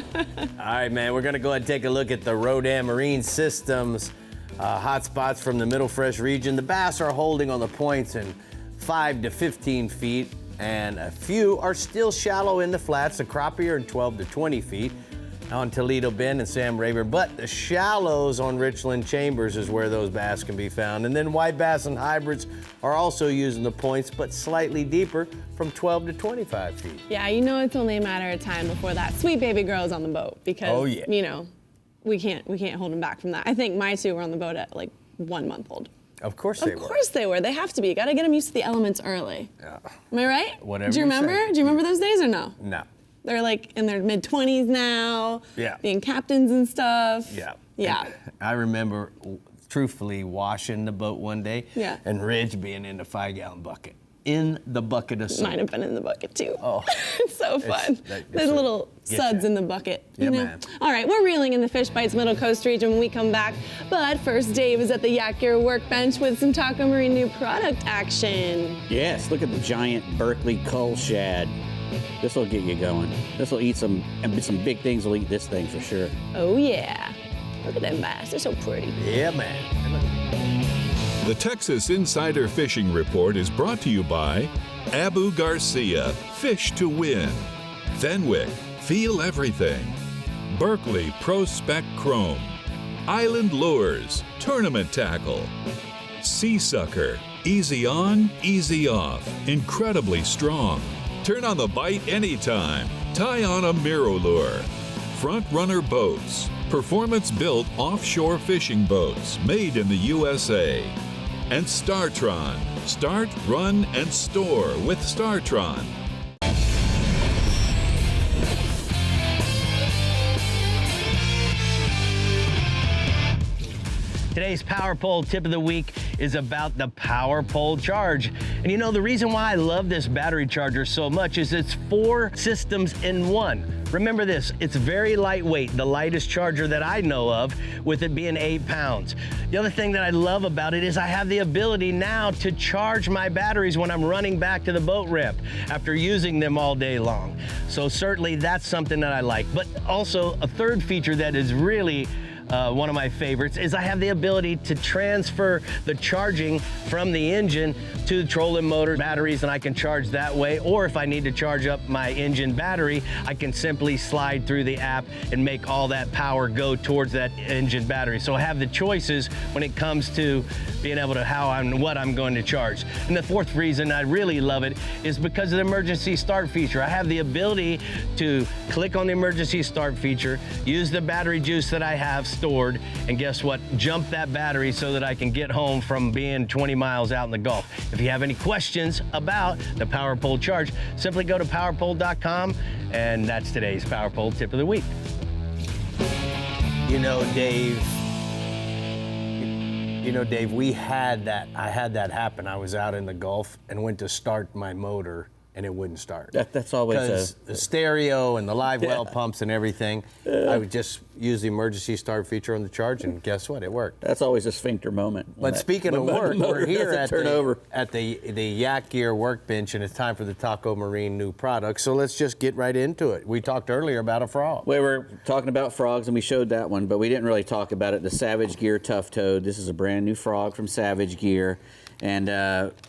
Speaker 2: All right, man, we're gonna go ahead and take a look at the Rodan Marine Systems hot spots from the Middle Fresh region. The bass are holding on the points in 5 to 15 feet, and a few are still shallow in the flats. The crappie are in 12 to 20 feet on Toledo Bend and Sam Rayburn, but the shallows on Richland Chambers is where those bass can be found. And then white bass and hybrids are also using the points, but slightly deeper from 12 to 25 feet.
Speaker 1: Yeah, you know it's only a matter of time before that sweet baby girl is on the boat because, you know, we can't hold them back from that. I think my two were on the boat at like 1 month old.
Speaker 2: Of course they were.
Speaker 1: Of course they were. They have to be. You got to get them used to the elements early.
Speaker 2: Yeah.
Speaker 1: Am I right?
Speaker 2: Whatever
Speaker 1: Do you remember?
Speaker 2: say.
Speaker 1: Do you remember those days or no?
Speaker 2: No.
Speaker 1: They're like in their mid-20s now.
Speaker 2: Yeah.
Speaker 1: Being captains and stuff.
Speaker 2: Yeah.
Speaker 1: Yeah.
Speaker 2: I remember, truthfully, washing the boat one day.
Speaker 1: Yeah.
Speaker 2: And Ridge being in the 5-gallon bucket. In the bucket of soap.
Speaker 1: Might have been in the bucket too.
Speaker 2: Oh.
Speaker 1: It's so fun. There's little suds in the bucket.
Speaker 2: Yeah,
Speaker 1: you know?
Speaker 2: man.
Speaker 1: All right, we're reeling in the Fish Bites Middle Coast region when we come back. But first, Dave is at the Yak Gear workbench with some Taco Marine new product action.
Speaker 4: Yes, look at the giant Berkeley cull shad. This will get you going. This will eat some big things will eat this thing for sure.
Speaker 1: Oh yeah. Look at them bass. They're so pretty.
Speaker 2: Yeah, man.
Speaker 3: The Texas Insider Fishing Report is brought to you by Abu Garcia, Fish to Win, Fenwick, Feel Everything, Berkeley Pro Spec Chrome, Island Lures, Tournament Tackle, Sea Sucker, easy on, easy off, incredibly strong. Turn on the bite anytime. Tie on a MirrowLure. Front Runner Boats, performance-built offshore fishing boats made in the USA. And Startron, start, run, and store with Startron.
Speaker 2: Today's Power Pole tip of the week is about the Power Pole Charge. And you know, the reason why I love this battery charger so much is it's 4 systems in one. Remember this, it's very lightweight, the lightest charger that I know of, with it being 8 pounds. The other thing that I love about it is I have the ability now to charge my batteries when I'm running back to the boat ramp after using them all day long. So certainly that's something that I like. But also a third feature that is really one of my favorites is I have the ability to transfer the charging from the engine to the trolling motor batteries, and I can charge that way. Or if I need to charge up my engine battery, I can simply slide through the app and make all that power go towards that engine battery. So I have the choices when it comes to being able to what I'm going to charge. And the fourth reason I really love it is because of the emergency start feature. I have the ability to click on the emergency start feature, use the battery juice that I have stored, and guess what? Jump that battery so that I can get home from being 20 miles out in the Gulf. If you have any questions about the Power Pole Charge, simply go to powerpole.com, and that's today's Power Pole tip of the week. You know, Dave, I had that happen. I was out in the Gulf and went to start my motor, and it wouldn't start.
Speaker 4: That's always
Speaker 2: because the stereo and the live well pumps and everything. I would just use the emergency start feature on the charge, and guess what? It worked.
Speaker 4: That's always a sphincter moment.
Speaker 2: But speaking of work, we're here at the Yak Gear workbench, and it's time for the Taco Marine new product. So let's just get right into it. We talked earlier about a frog.
Speaker 4: We were talking about frogs, and we showed that one, but we didn't really talk about it. The Savage Gear Tough Toad. This is a brand new frog from Savage Gear. And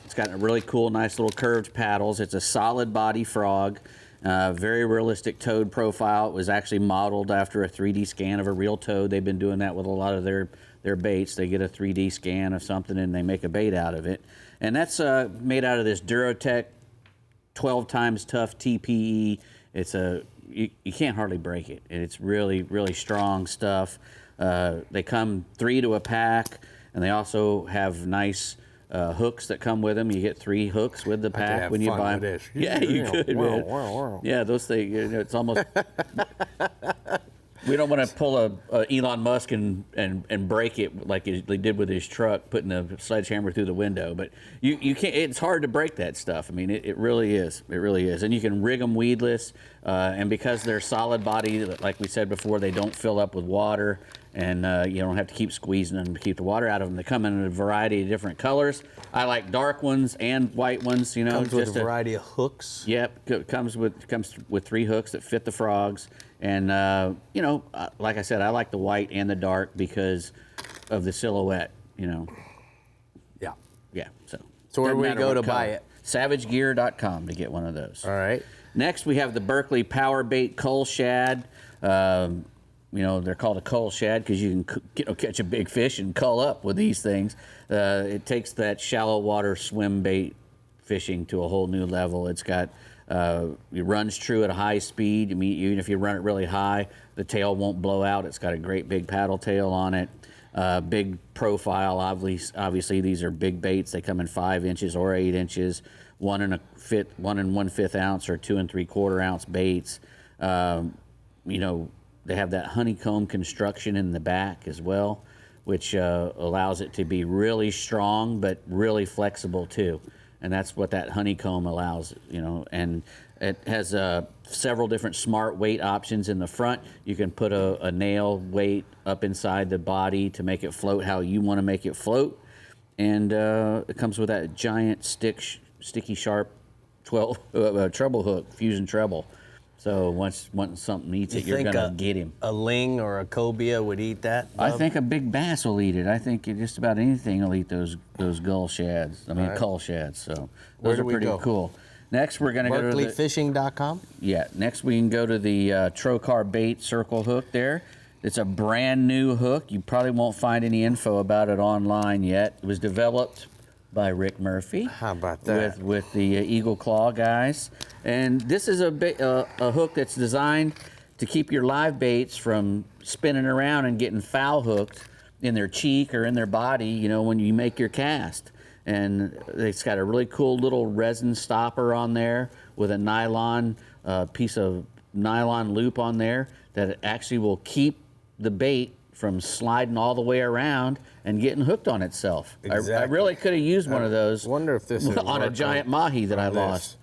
Speaker 4: it's got a really cool, nice little curved paddles. It's a solid body frog, very realistic toad profile. It was actually modeled after a 3D scan of a real toad. They've been doing that with a lot of their baits. They get a 3D scan of something and they make a bait out of it. And that's made out of this Durotech 12 times tough TPE. It's you can't hardly break it. And it's really, really strong stuff. They come 3 to a pack, and they also have nice hooks that come with them. You get 3 hooks with the
Speaker 2: I could
Speaker 4: pack
Speaker 2: have
Speaker 4: when you
Speaker 2: fun
Speaker 4: buy
Speaker 2: with
Speaker 4: them.
Speaker 2: this.
Speaker 4: Yeah, you could, man. Yeah, those things. It's almost. We don't want to pull a Elon Musk and break it like they did with his truck, putting a sledgehammer through the window. But you can't. It's hard to break that stuff. I mean, it really is. It really is. And you can rig them weedless, and because they're solid body, like we said before, they don't fill up with water, and you don't have to keep squeezing them to keep the water out of them. They come in a variety of different colors. I like dark ones and white ones. You know,
Speaker 2: Comes with a variety of hooks.
Speaker 4: Yep, it comes with 3 hooks that fit the frogs. And, you know, like I said, I like the white and the dark because of the silhouette, you know.
Speaker 2: Yeah.
Speaker 4: Yeah,
Speaker 2: So where do we
Speaker 4: doesn't
Speaker 2: go
Speaker 4: matter
Speaker 2: to
Speaker 4: what
Speaker 2: buy
Speaker 4: color.
Speaker 2: it?
Speaker 4: SavageGear.com to get one of those.
Speaker 2: All right.
Speaker 4: Next, we have the Berkeley Power Bait Cull Shad. You know, they're called a cull shad because you can catch a big fish and cull up with these things. It takes that shallow water swim bait fishing to a whole new level. It's got it runs true at a high speed. I mean, even if you run it really high, the tail won't blow out. It's got a great big paddle tail on it. Big profile. Obviously, these are big baits. They come in 5 inches or 8 inches, 1 1/5 ounce or 2 3/4 ounce baits. You know, they have that honeycomb construction in the back as well, which allows it to be really strong but really flexible too. And that's what that honeycomb allows, you know. And it has several different smart weight options in the front. You can put a nail weight up inside the body to make it float how you want to make it float. And it comes with that giant sticky sharp 12 treble hook, fusion treble. So once something eats it, you're gonna get him.
Speaker 2: A ling or a cobia would eat that?
Speaker 4: I think a big bass will eat it. I think just about anything will eat those gull shads. I mean, cull shads. So those are pretty cool. Next, we're gonna go to
Speaker 2: BerkeleyFishing.com.
Speaker 4: Yeah. Next, we can go to the Trocar Bait Circle hook. There, it's a brand new hook. You probably won't find any info about it online yet. It was developed by Rick Murphy.
Speaker 2: How about that?
Speaker 4: With the Eagle Claw guys. And this is a hook that's designed to keep your live baits from spinning around and getting foul hooked in their cheek or in their body, you know, when you make your cast. And it's got a really cool little resin stopper on there with a nylon piece of nylon loop on there that actually will keep the bait from sliding all the way around and getting hooked on itself.
Speaker 2: Exactly.
Speaker 4: I really could have used one of those.
Speaker 2: Wonder if this
Speaker 4: on a giant mahi that I lost.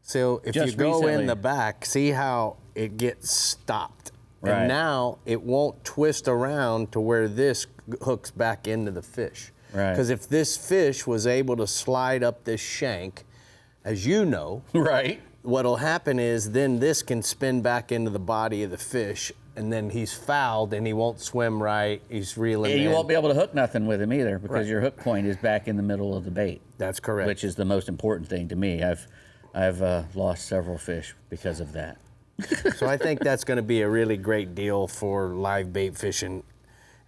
Speaker 2: So if
Speaker 4: Just
Speaker 2: you go
Speaker 4: recently.
Speaker 2: in the back, see how it gets stopped.
Speaker 4: Right.
Speaker 2: And now it won't twist around to where this hooks back into the fish.
Speaker 4: Right.
Speaker 2: Because if this fish was able to slide up this shank, as you know,
Speaker 4: Right.
Speaker 2: what'll happen is then this can spin back into the body of the fish, and then he's fouled and he won't swim right. He's reeling in.
Speaker 4: You won't be able to hook nothing with him either because
Speaker 2: Right.
Speaker 4: your hook point is back in the middle of the bait.
Speaker 2: That's correct.
Speaker 4: Which is the most important thing to me. I've lost several fish because of that.
Speaker 2: So I think that's going to be a really great deal for live bait fishing,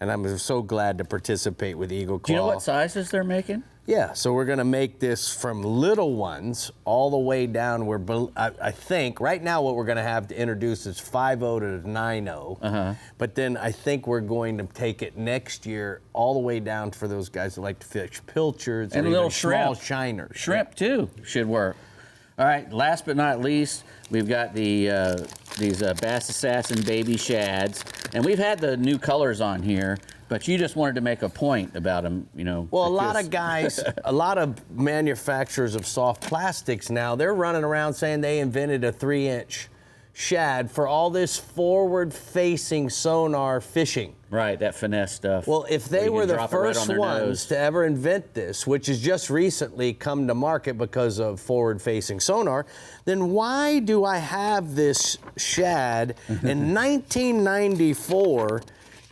Speaker 2: and I'm so glad to participate with Eagle Claw.
Speaker 4: Do you know what sizes they're making?
Speaker 2: Yeah, so we're going to make this from little ones all the way down. I think right now what we're going to have to introduce is 5.0 to 9.0. But then I think we're going to take it next year all the way down for those guys that like to fish pilchards
Speaker 4: And
Speaker 2: or
Speaker 4: little
Speaker 2: even small
Speaker 4: shrimp.
Speaker 2: shiners.
Speaker 4: Shrimp too should work. All right, last but not least, we've got these Bass Assassin baby shads, and we've had the new colors on here, but you just wanted to make a point about them, you know.
Speaker 2: Well, a lot of guys, a lot of manufacturers of soft plastics now, they're running around saying they invented a 3-inch shad for all this forward-facing sonar fishing.
Speaker 4: Right, that finesse stuff.
Speaker 2: Well, if they were the first
Speaker 4: ones
Speaker 2: ones to ever invent this, which has just recently come to market because of forward-facing sonar, then why do I have this shad in 1994?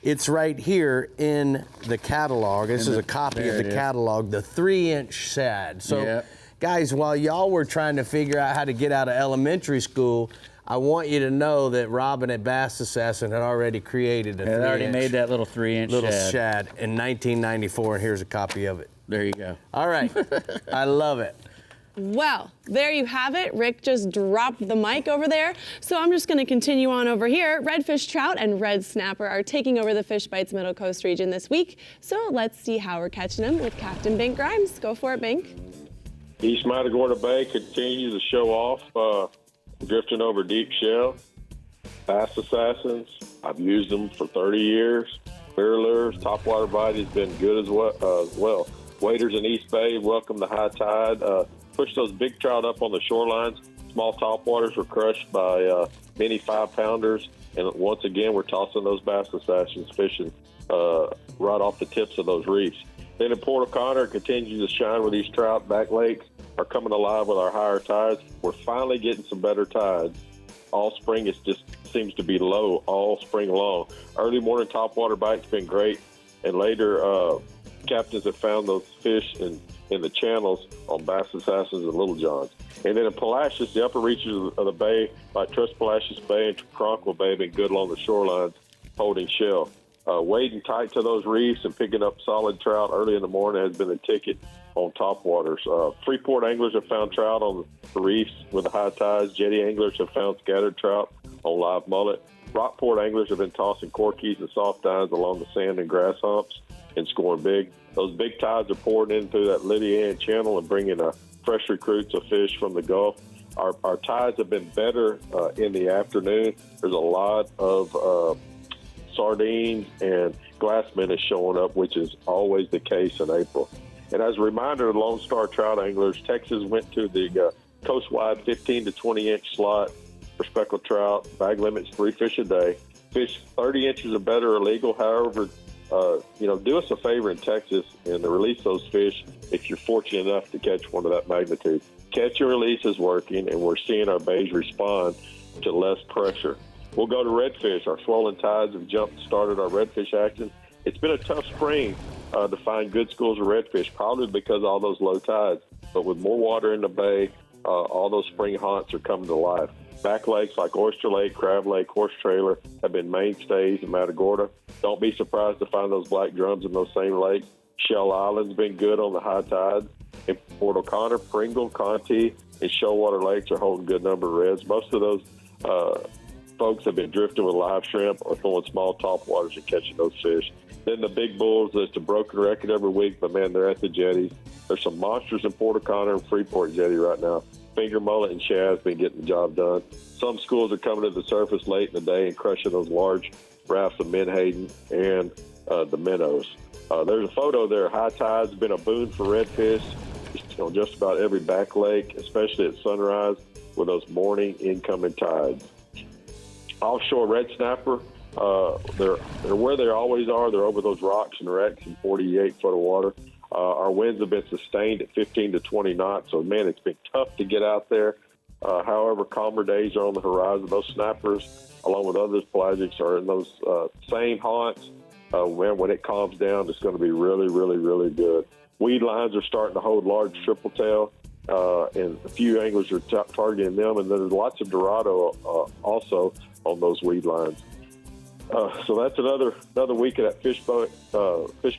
Speaker 2: It's right here in the catalog. This is a copy of the catalog, the 3-inch shad. So, guys, while y'all were trying to figure out how to get out of elementary school, I want you to know that Robin at Bass Assassin had already created a 3-inch.
Speaker 4: They already made that little 3-inch
Speaker 2: shad in 1994, and here's a copy of it.
Speaker 4: There you go.
Speaker 2: All right. I love it.
Speaker 1: Well, there you have it. Rick just dropped the mic over there. So I'm just going to continue on over here. Redfish trout and red snapper are taking over the Fish Bites Middle Coast region this week. So let's see how we're catching them with Captain Bink Grimes. Go for it, Bink.
Speaker 9: East Matagorda Bay continues to show off, drifting over deep shell. Bass Assassins, I've used them for 30 years. Mirror lures, topwater bite has been good as well. Waders in East Bay welcome the high tide. Push those big trout up on the shorelines. Small topwaters were crushed by many 5-pounders. And once again, we're tossing those Bass Assassins fishing right off the tips of those reefs. Then in Port O'Connor, it continues to shine with these trout. Back lakes are coming alive with our higher tides. We're finally getting some better tides. All spring, it just seems to be low all spring long. Early morning topwater bite's been great. And later, captains have found those fish in the channels on Bass Assassins and Little Johns. And then in Palacios, the upper reaches of the bay, like Trust Palacios Bay and Tronquil Bay, have been good along the shorelines, holding shell. Wading tight to those reefs and picking up solid trout early in the morning has been the ticket on topwaters. Freeport anglers have found trout on the reefs with the high tides. Jetty anglers have found scattered trout on live mullet. Rockport anglers have been tossing corkies and soft dines along the sand and grass humps and scoring big. Those big tides are pouring in through that Lydia Ann Channel and bringing fresh recruits of fish from the Gulf. Our tides have been better in the afternoon. There's a lot of sardines and glass minnows showing up, which is always the case in April. And as a reminder, Lone Star trout anglers, Texas went to the coast-wide 15 to 20-inch slot for speckled trout. Bag limits 3 fish a day. Fish 30 inches or better are legal. However, do us a favor in Texas and release those fish if you're fortunate enough to catch one of that magnitude. Catch and release is working, and we're seeing our bays respond to less pressure. We'll go to redfish. Our swollen tides have started our redfish action. It's been a tough spring to find good schools of redfish, probably because of all those low tides. But with more water in the bay, all those spring haunts are coming to life. Back lakes like Oyster Lake, Crab Lake, Horse Trailer have been mainstays in Matagorda. Don't be surprised to find those black drums in those same lakes. Shell Island's been good on the high tides. In Port O'Connor, Pringle, Conti, and Shellwater Lakes are holding a good number of reds. Most of those folks have been drifting with live shrimp or throwing small topwaters and catching those fish. Then the big bulls, it's a broken record every week, but man, they're at the jetties. There's some monsters in Port O'Connor and Freeport jetty right now. Finger mullet and shad's been getting the job done. Some schools are coming to the surface late in the day and crushing those large rafts of menhaden and the minnows. There's a photo there. High tide's been a boon for redfish on just about every back lake, especially at sunrise with those morning incoming tides. Offshore red snapper, they're where they always are. They're over those rocks and wrecks in 48 foot of water. Our winds have been sustained at 15 to 20 knots, so, man, it's been tough to get out there. However, calmer days are on the horizon. Those snappers, along with other pelagics, are in those same haunts. When it calms down, it's going to be really, really, really good. Weed lines are starting to hold large triple tail, and a few anglers are targeting them, and there's lots of Dorado also on those weed lines. So that's another week of that Fish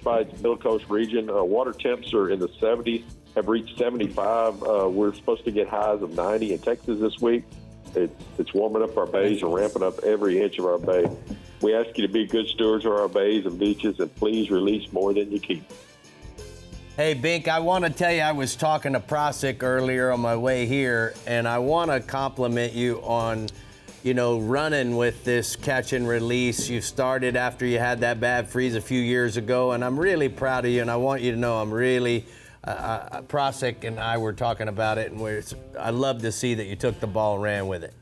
Speaker 9: Bites Middle Coast region. Water temps are in the 70s, have reached 75. We're supposed to get highs of 90 in Texas this week. It's warming up our bays and ramping up every inch of our bay. We ask you to be good stewards of our bays and beaches, and please release more than you keep.
Speaker 2: Hey, Bink, I want to tell you, I was talking to Prosic earlier on my way here, and I want to compliment you on running with this catch and release. You started after you had that bad freeze a few years ago, and I'm really proud of you, and I want you to know I'm really, Prosic and I were talking about it, and I love to see that you took the ball and ran with it.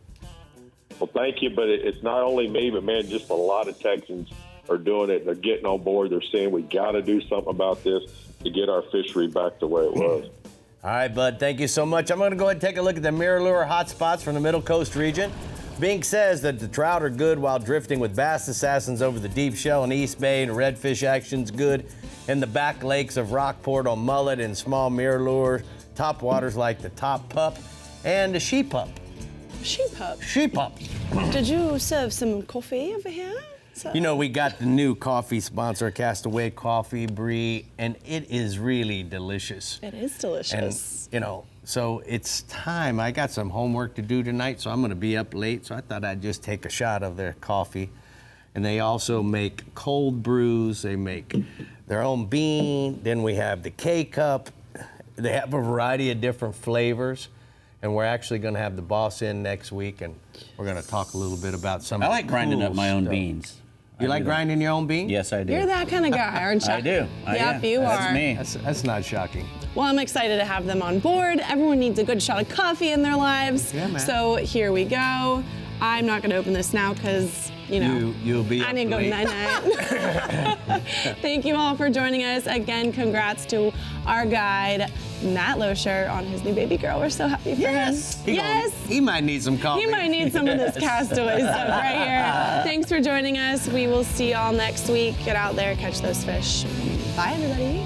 Speaker 9: Well, thank you, but it's not only me, but, man, just a lot of Texans are doing it. They're getting on board. They're saying we got to do something about this to get our fishery back the way it was.
Speaker 2: All right, bud, thank you so much. I'm going to go ahead and take a look at the mirror lure hotspots from the Middle Coast region. Bink says that the trout are good while drifting with Bass Assassins over the deep shell in East Bay, and redfish action's good in the back lakes of Rockport on mullet and small mirror lure, top waters like the top pup and the she pup.
Speaker 1: She pup.
Speaker 2: She pup.
Speaker 1: Did you serve some coffee over here?
Speaker 2: We got the new coffee sponsor, Castaway Coffee, Brie, and it is really delicious.
Speaker 1: It is delicious.
Speaker 2: And, So it's time. I got some homework to do tonight, so I'm going to be up late. So I thought I'd just take a shot of their coffee. And they also make cold brews. They make their own bean. Then we have the K-Cup. They have a variety of different flavors. And we're actually going to have the boss in next week, and we're going to talk a little bit about some of the
Speaker 4: I like grinding
Speaker 2: cool
Speaker 4: up my own
Speaker 2: stuff.
Speaker 4: beans.
Speaker 2: You like grinding your own beans?
Speaker 4: Yes, I do.
Speaker 1: You're that kind of guy, aren't you?
Speaker 4: I do.
Speaker 1: Yep, you
Speaker 4: That's
Speaker 1: are.
Speaker 4: me.
Speaker 2: That's not shocking.
Speaker 1: Well, I'm excited to have them on board. Everyone needs a good shot of coffee in their lives.
Speaker 2: Yeah, man.
Speaker 1: So here we go. I'm not going to open this now because,
Speaker 2: You'll be
Speaker 1: I
Speaker 2: up
Speaker 1: need to go
Speaker 2: late.
Speaker 1: night-night. Thank you all for joining us. Again, congrats to our guide, Matt Loescher, on his new baby girl. We're so happy for him.
Speaker 2: He might need some coffee.
Speaker 1: He might need some of this castaway stuff right here. Thanks for joining us. We will see y'all next week. Get out there, catch those fish. Bye, everybody.